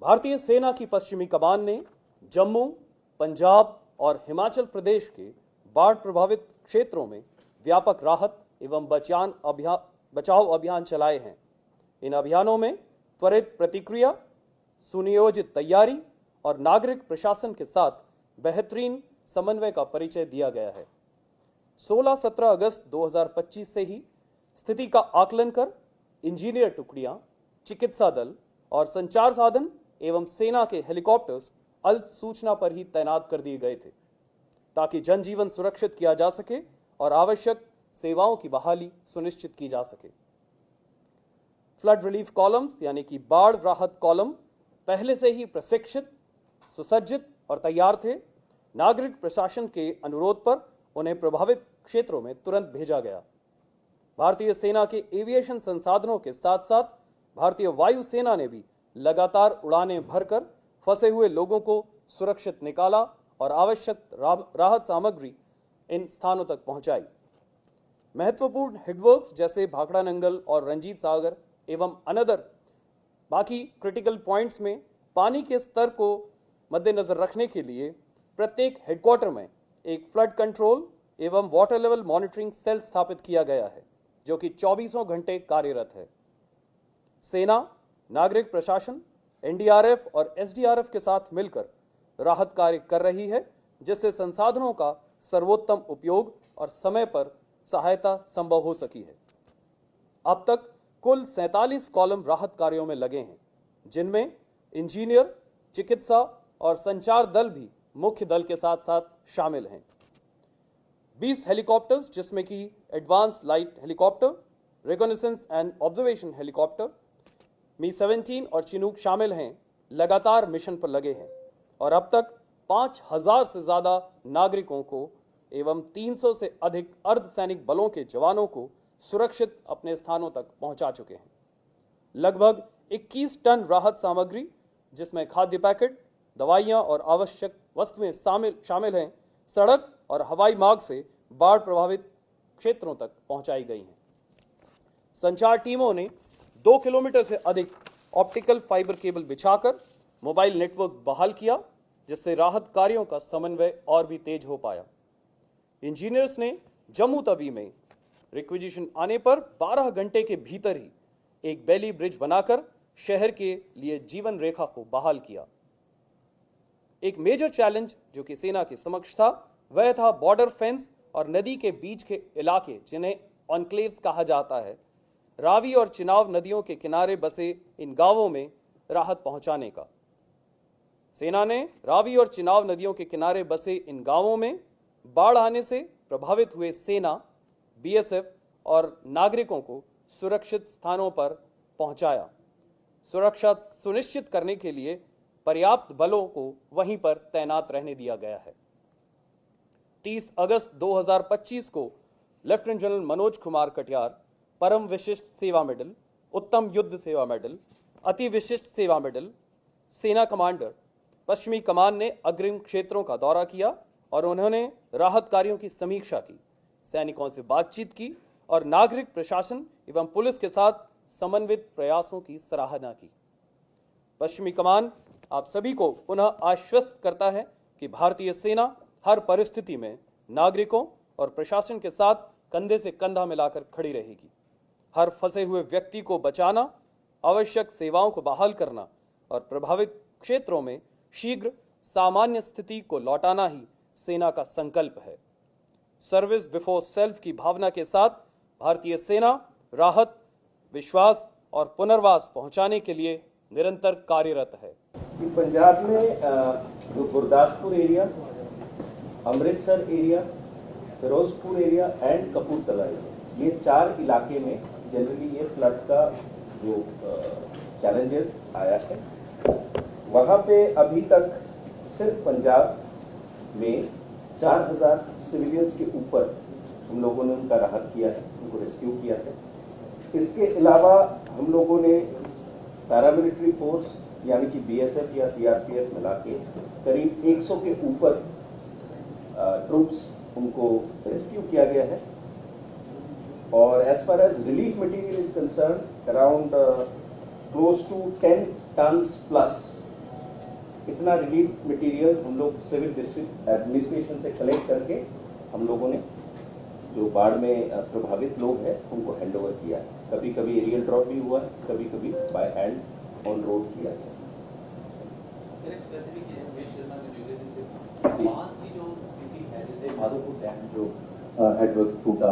भारतीय सेना की पश्चिमी कमान ने जम्मू, पंजाब और हिमाचल प्रदेश के बाढ़ प्रभावित क्षेत्रों में व्यापक राहत एवं बचाव अभियान चलाए हैं। इन अभियानों में त्वरित प्रतिक्रिया, सुनियोजित तैयारी और नागरिक प्रशासन के साथ बेहतरीन समन्वय का परिचय दिया गया है। 16-17 अगस्त 2025 से ही स्थिति का आकलन कर इंजीनियर टुकड़ियां, चिकित्सा दल और संचार साधन एवं सेना के हेलीकॉप्टर्स अल्प सूचना पर ही तैनात कर दिए गए थे, ताकि जनजीवन सुरक्षित किया जा सके और आवश्यक सेवाओं की बहाली सुनिश्चित की जा सके। फ्लड रिलीफ कॉलम्स यानी कि बाढ़ राहत कॉलम पहले से ही प्रशिक्षित, सुसज्जित और तैयार थे। नागरिक प्रशासन के अनुरोध पर उन्हें प्रभावित क्षेत्रों में तुरंत भेजा गया। भारतीय सेना के एविएशन संसाधनों के साथ साथ भारतीय वायुसेना ने भी लगातार उड़ानें भरकर फंसे हुए लोगों को सुरक्षित निकाला और आवश्यक राहत सामग्री इन स्थानों तक पहुंचाई। महत्वपूर्ण हिडवर्क्स जैसे भाखड़ा नंगल और रंजीत सागर एवं अनदर बाकी क्रिटिकल पॉइंट्स में पानी के स्तर को मद्देनजर रखने के लिए प्रत्येक हेडक्वार्टर में एक फ्लड कंट्रोल एवं वाटर लेवल मॉनिटरिंग सेल स्थापित किया गया है, जो कि 24 घंटे कार्यरत है। सेना, नागरिक प्रशासन, एनडीआरएफ और एसडीआरएफ के साथ मिलकर राहत कार्य कर रही है, जिससे संसाधनों का सर्वोत्तम उपयोग और समय पर सहायता संभव हो सकी है। अब तक कुल 47 कॉलम राहत कार्यों में लगे हैं, जिनमें इंजीनियर, चिकित्सा और संचार दल भी मुख्य दल के साथ साथ शामिल हैं। 20 हेलीकॉप्टर्स, जिसमें कि advanced light helicopter, reconnaissance and observation helicopter, मी-17 और चिनूक शामिल हैं, लगातार मिशन पर लगे हैं और अब तक 5000 से ज्यादा नागरिकों को एवं 300 से अधिक अर्धसैनिक बलों के जवानों को सुरक्षित अपने स्थानों तक पहुंचा चुके हैं। लगभग 21 टन राहत सामग्री, जिसमें खाद्य पैकेट, दवाइयां और आवश्यक वस्तुएं शामिल हैं, सड़क और हवाई मार्ग से बाढ़ प्रभावित क्षेत्रों तक पहुंचाई गई हैं। संचार टीमों ने 2 किलोमीटर से अधिक ऑप्टिकल फाइबर केबल बिछाकर मोबाइल नेटवर्क बहाल किया, जिससे राहत कार्यों का समन्वय और भी तेज हो पाया। इंजीनियर्स ने जम्मू तवी में रिक्विजिशन आने पर 12 घंटे के भीतर ही एक बेली ब्रिज बनाकर शहर के लिए जीवन रेखा को बहाल किया। एक मेजर चैलेंज जो कि सेना के समक्ष था, वह था बॉर्डर फेंस और नदी के बीच के इलाके, जिन्हें ऑनक्लेव्स कहा जाता है, रावी और चिनाब नदियों के किनारे बसे इन गांवों में राहत पहुंचाने का। सेना ने रावी और चिनाब नदियों के किनारे बसे इन गांवों में बाढ़ आने से प्रभावित हुए सेना, बीएसएफ और नागरिकों को सुरक्षित स्थानों पर पहुंचाया। सुरक्षा सुनिश्चित करने के लिए पर्याप्त बलों को वहीं पर तैनात रहने दिया गया है। 30 अगस्त 2025 को लेफ्टिनेंट जनरल मनोज कुमार कटियार परम विशिष्ट सेवा मेडल, उत्तम युद्ध सेवा मेडल, अति विशिष्ट सेवा मेडल, सेना कमांडर पश्चिमी कमान ने अग्रिम क्षेत्रों का दौरा किया और उन्होंने राहत कार्यों की समीक्षा की, सैनिकों से बातचीत की और नागरिक प्रशासन एवं पुलिस के साथ समन्वित प्रयासों की सराहना की। पश्चिमी कमान आप सभी को पुनः आश्वस्त करता है कि भारतीय सेना हर परिस्थिति में नागरिकों और प्रशासन के साथ कंधे से कंधा मिलाकर खड़ी रहेगी। हर फंसे हुए व्यक्ति को बचाना, आवश्यक सेवाओं को बहाल करना और प्रभावित क्षेत्रों में शीघ्र सामान्य स्थिति को लौटाना ही सेना का संकल्प है। सर्विस बिफोर सेल्फ की भावना के साथ भारतीय सेना राहत, विश्वास और पुनर्वास पहुंचाने के लिए निरंतर कार्यरत है। पंजाब में जो Gurdaspur area, Amritsar area, Firozpur area and Kapurthala area, ये 4 इलाके में जनरली ये फ्लड का जो चैलेंजेस आया है, वहाँ पे अभी तक सिर्फ पंजाब में 4000 सिविलियंस के ऊपर हम लोगों ने उनका राहत किया है, उनको रेस्क्यू किया है। इसके अलावा हम लोगों ने पैरामिलिट्री फोर्स यानी कि बीएसएफ या सीआरपीएफ मिला के करीब 100 के ऊपर ट्रूप्स उनको रेस्क्यू किया गया है। और as far as relief material is concern, around close to 10 tons plus इतना रिलीफ मटेरियल्स हम लोग सिविल डिस्ट्रिक्ट एडमिनिस्ट्रेशन से कलेक्ट करके हम लोगों ने जो बाढ़ में प्रभावित लोग हैं उनको हैंड ओवर किया है। कभी कभी एरियल ड्रॉप भी हुआ है, कभी कभी बाय हैंड ऑन रोड किया गया। सर एक स्पेसिफिक वेश शर्मा के न्यूज़ से वहाँ की जो स्थिति है, जैसे माधोपुर डैम जो हेडवर्क्स टूटा,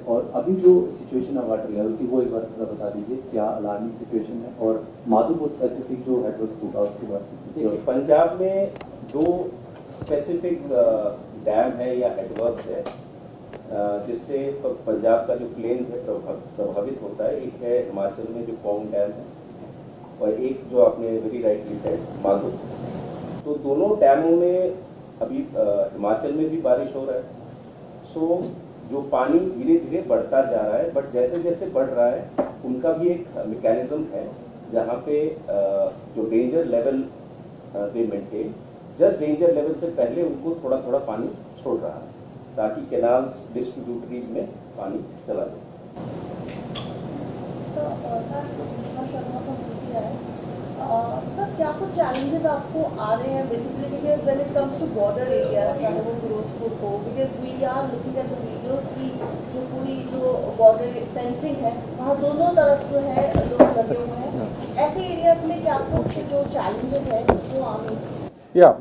और अभी जो सिचुएशन है वाटर लेवल की, वो एक बार बता दीजिए क्या अलार्मिंग सिचुएशन है, और माधोपुर स्पेसिफिक जो हेडवर्क्स टूटा उसके बाद। देखिए, पंजाब में दो स्पेसिफिक डैम है या हेडवर्क्स है जिससे पंजाब का जो प्लेन्स है प्रभावित होता है। एक है हिमाचल में जो पौंग डैम है, और एक जो आपने वेरी राइटली सेड माधोपुर। तो दोनों डैमों में अभी हिमाचल में भी बारिश हो रहा है, सो जो पानी धीरे धीरे बढ़ता जा रहा है, बट जैसे जैसे बढ़ रहा है उनका भी एक मैकेनिज्म है जहाँ पे जो डेंजर लेवल दे मेंटेन, जस्ट डेंजर लेवल से पहले उनको थोड़ा थोड़ा पानी छोड़ रहा है ताकि कैनाल्स डिस्ट्रीब्यूटरीज में पानी चला जाए। सर क्या कुछ चैलेंजेस आपको आ रहे हैं basically, because when it comes to border areas चाहे वो फिरोजपुर हो, because we are looking at the videos की जो पूरी जो बॉर्डर फेंसिंग है वहाँ दोनों तरफ जो है लोग लगे हुए हैं, ऐसे एरियाज में क्या कुछ जो चैलेंजेस है वो आ रहे हैं? Yeah,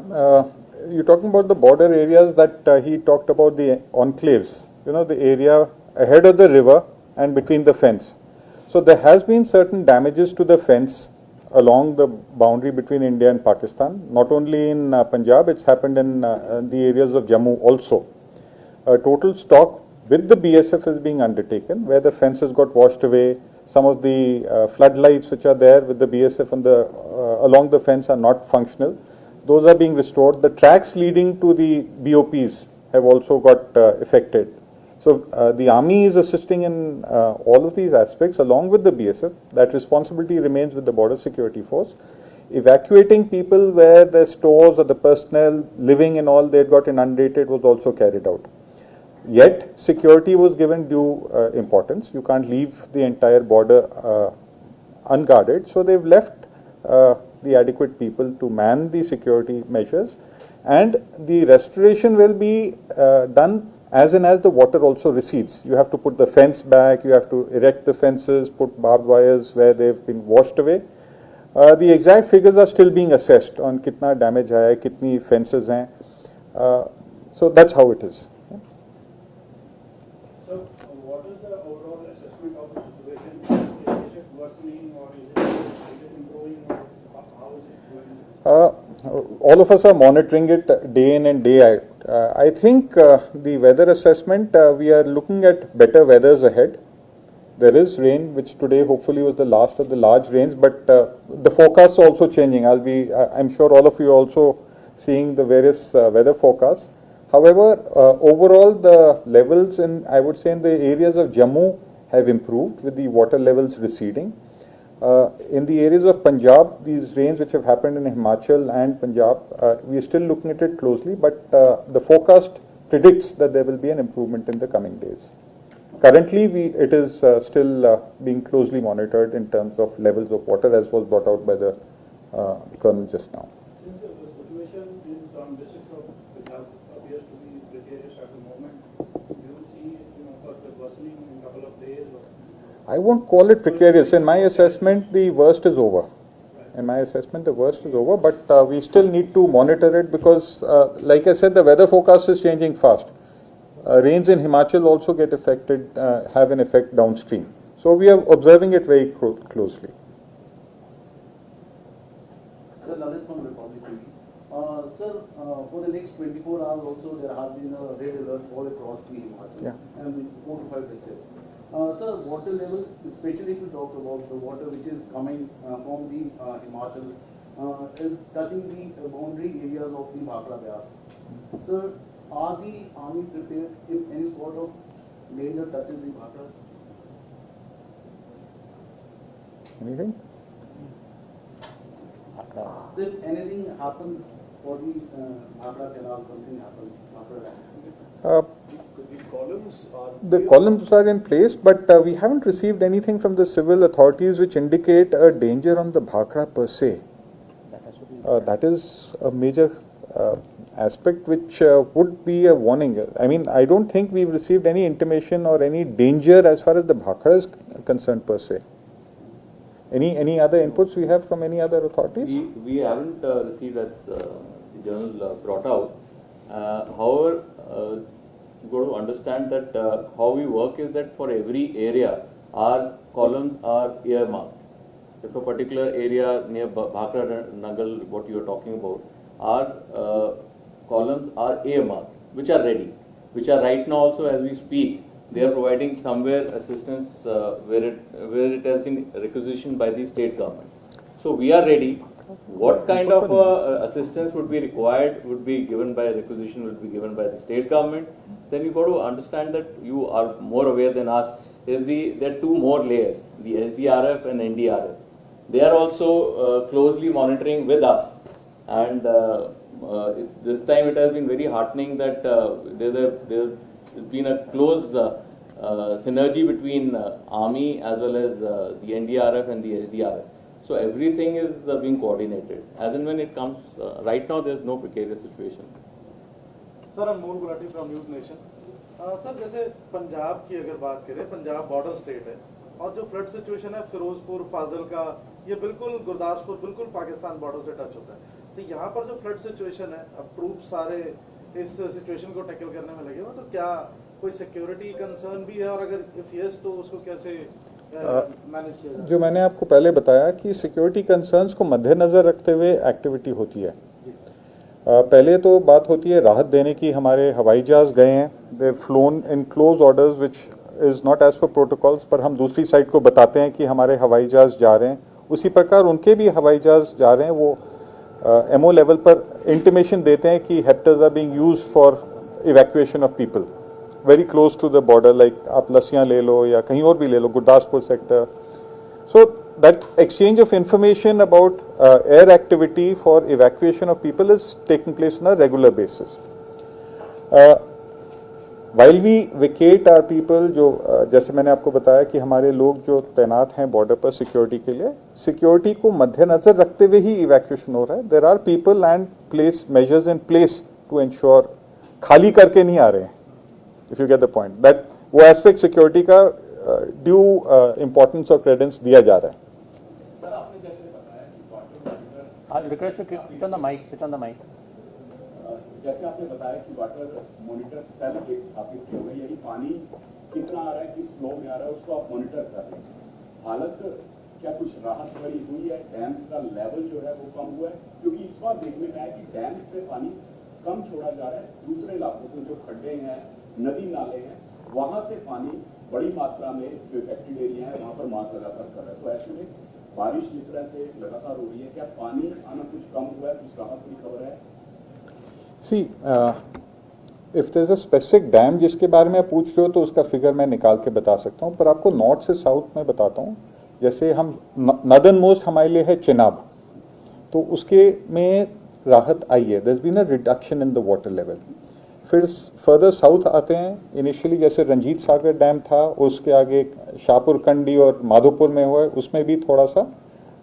you're talking about the border areas that he talked about, the enclaves, the area ahead of the river and between the fence. So there has been certain damages to the fence along the boundary between India and Pakistan. Not only in Punjab, it's happened in the areas of Jammu also. A total stock with the BSF is being undertaken where the fence has got washed away. Some of the floodlights which are there with the BSF on the along the fence are not functional. Those are being restored. The tracks leading to the BOPs have also got affected. So the army is assisting in all of these aspects along with the BSF. That responsibility remains with the Border Security Force. Evacuating people where their stores or the personnel living and all they got inundated was also carried out. Yet security was given due importance. You can't leave the entire border unguarded. So they've left the adequate people to man the security measures, and the restoration will be done as and as the water also recedes. You have to put the fence back, you have to erect the fences, put barbed wires where they've been washed away. The exact figures are still being assessed on kitna damage hai, kitni fences hain. So that's how it is. So what is the overall assessment of the situation? Is it worsening or is it improving, or how is it going? All of us are monitoring it day in and day out. I think the weather assessment, we are looking at better weathers ahead. There is rain, which today hopefully was the last of the large rains, but the forecasts are also changing. I'm sure all of you are also seeing the various weather forecasts. However, overall the levels I would say in the areas of Jammu have improved with the water levels receding. In the areas of Punjab, these rains which have happened in Himachal and Punjab, we are still looking at it closely, but the forecast predicts that there will be an improvement in the coming days. Currently, it is still being closely monitored in terms of levels of water, as was brought out by the Colonel just now. Since the situation in some districts of Punjab appears to be precarious at the moment, do you see further worsening in a couple of days? Or? I won't call it precarious. In my assessment, the worst is over. In my assessment, the worst is over, but we still need to monitor it because, like I said, the weather forecast is changing fast. Rains in Himachal also get affected, have an effect downstream. So we are observing it very closely. Sir, Lalit from Republic TV. Sir, for the next 24 hours also there has been a red alert all across the Himachal and 4 to 5 districts. Sir, water level, especially if you talk about the water which is coming from the Himachal, is touching the boundary areas of the Bhakra Vyas. Sir, are the army prepared if any sort of danger touches the Bhakra? Anything? If anything happens for the Bhakra Canal, something happens, Bhakra. The columns are in place, but we haven't received anything from the civil authorities which indicate a danger on the Bhakra per se. That has to be That is a major aspect which would be a warning. I mean, I don't think we've received any intimation or any danger as far as the Bhakra is concerned per se. Any other inputs we have from any other authorities? We haven't received, as the journal brought out. However, you got to understand that how we work is that for every area, our columns are earmarked. If a particular area near Bhakra Nagal, what you are talking about, our columns are earmarked, which are ready, which are right now also as we speak. They are providing somewhere assistance where it has been requisitioned by the state government. So we are ready. What kind of assistance would be required would be given by requisition, would be given by the state government. Then you got to understand that you are more aware than us. There are two more layers, the SDRF and NDRF. They are also closely monitoring with us, and this time it has been very heartening that there's been a close synergy between Army as well as the NDRF and the SDRF. So everything is being coordinated. As and when it comes, right now there's no precarious situation. Sir Anmol Gulati from news nation. Sir जैसे पंजाब की अगर बात करें, Punjab border state है और जो flood situation है फिरोजपुर फाजिल का, ये बिल्कुल गुरदासपुर बिल्कुल पाकिस्तान बॉर्डर से टच होता है। तो यहाँ पर जो फ्लड सिचुएशन है, अब ट्रूप सारे इस सिचुएशन को टैकल करने में लगे हो, तो क्या कोई सिक्योरिटी कंसर्न भी है, और अगर इफ यस तो उसको कैसे मैनेज किया जाए? जो मैंने आपको पहले बताया कि सिक्योरिटी कंसर्न्स को मद्देनजर रखते हुए एक्टिविटी होती है। पहले तो बात होती है राहत देने की। हमारे हवाई जहाज गए हैं, they flown in close orders which is not as per protocols, पर हम दूसरी साइड को बताते हैं कि हमारे हवाई जहाज जा रहे हैं। उसी प्रकार उनके भी हवाई जहाज जा रहे हैं, वो एमओ लेवल पर इंटीमेशन देते हैं कि hectors are being used for evacuation of people very close to the border, like आप लसियां ले लो या कहीं और भी ले लो, Gurdaspur sector. So that exchange of information about air activity for evacuation of people is taking place on a regular basis. While we vacate our people, जो जैसे मैंने आपको बताया कि हमारे लोग जो तैनात हैं बॉर्डर पर सिक्योरिटी के लिए, सिक्योरिटी को मद्देनजर रखते हुए ही इवैक्यूएशन हो रहा है। There are people and place measures in place to ensure खाली करके नहीं आ रहे हैं, if you get the point. That वो एस्पेक्ट सिक्योरिटी का ड्यू इम्पोर्टेंस और क्रेडेंस दिया जा रहा है। Request to sit on the mic, sit on the mic. जैसे आपने बताया कि वाटर मॉनिटर सेल एक स्थापित किए हुए, यानी पानी कितना आ रहा है, किस फ्लो में आ रहा है, उसको आप मॉनिटर कर रहे हैं। हालत क्या कुछ राहत बड़ी हुई है? डैम्स का लेवल जो है वो कम हुआ है? क्योंकि इस बार देखने में आया कि डैम से पानी कम छोड़ा जा रहा है, दूसरे इलाकों से जो खड्डे हैं, नदी नाले हैं, वहां से पानी बड़ी मात्रा में जो इफेक्टेड एरिया है वहां पर मार लगातार कर रहा है। तो ऐसे में बारिश जिस तरह से लगातार हो रही है, क्या पानी आना कुछ कम हुआ है, कुछ राहत की खबर है? See if there is a specific dam जिसके बारे में आप पूछ रहे हो तो उसका फिगर मैं निकाल के बता सकता हूँ, पर आपको नॉर्थ से साउथ में बताता हूँ। जैसे हम नॉर्दर्न मोस्ट हमारे लिए है चिनाब, तो उसके में राहत आई है, there has been a reduction in the water level. फिर फर्दर साउथ आते हैं, इनिशियली जैसे रंजीत सागर डैम था, उसके आगे शाहपुर कंडी और माधोपुर में हुआ है, उसमें भी थोड़ा सा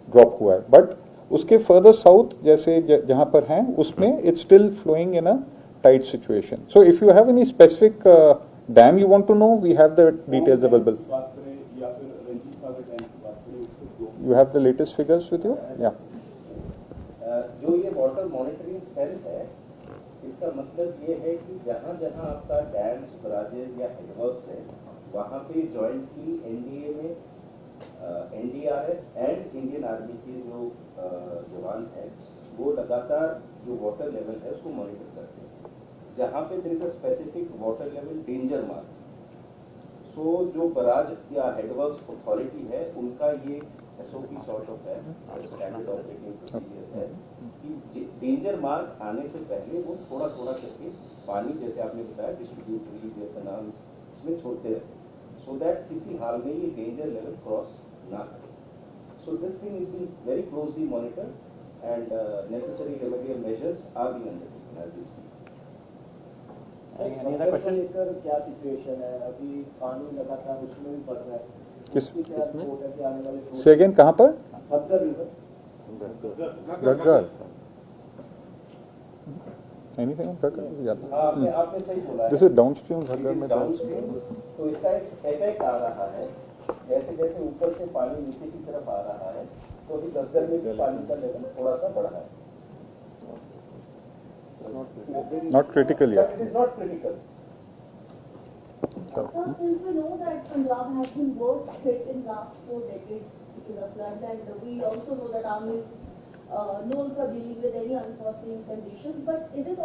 ड्रॉप हुआ है। बट उसके फर्दर साउथ जैसे जहाँ पर हैं उसमें it's still flowing in a tight situation. So if you have any specific dam you want to know, we have the details available. You have the latest figures with you? या जो ये water monitoring cell है, इसका मतलब ये है कि जहाँ जहाँ आपका डैम्स, बराजेज या हेडवर्क्स है, वहाँ पे जॉइंटली एनडीए में एनडीआरएफ एंड इंडियन आर्मी के जो जवान हैं वो लगातार जो वाटर लेवल है उसको मॉनिटर करते हैं। जहाँ पे there is a specific water level danger mark, so जो बराज या हेडवर्क्स अथॉरिटी है उनका ये एसओपी सॉर्ट ऑफ है, स्टैंडर्ड ऑपरेटिंग प्रोसीजर है कि डेंजर मार्क आने से पहले वो थोड़ा थोड़ा करके पानी, जैसे आपने बताया डिस्ट्रीब्यूटरीज या कैनाल्स, इसमें छोड़ते रहते हैं, सो दैट किसी हाल में ये डेंजर लेवल क्रॉस ना करे। So this thing is been very closely monitored and necessary remedial measures are being undertaken as we speak. लेकर क्या सिचुएशन है? अभी पानी लगातार उसमें भी बढ़ रहा है, किसमें? से अगेन कहाँ पर? फद्गर river, Ghaggar. Anything on Ghaggar? Yeah. आपने सही बोला है। This is downstream Ghaggar में डाउनस्ट्रीम, तो इसका एक इफेक्ट आ रहा है, जैसे जैसे ऊपर से पानी नीचे की तरफ आ रहा है, तो अभी घग्गर में भी पानी का लेवल थोड़ा सा बढ़ा है। Not critical But yet. it is not critical. Sir, since we know that Punjab has been worst hit in last 4 decades because of flood, and we also know that army is known for dealing with any unforeseen conditions, but is it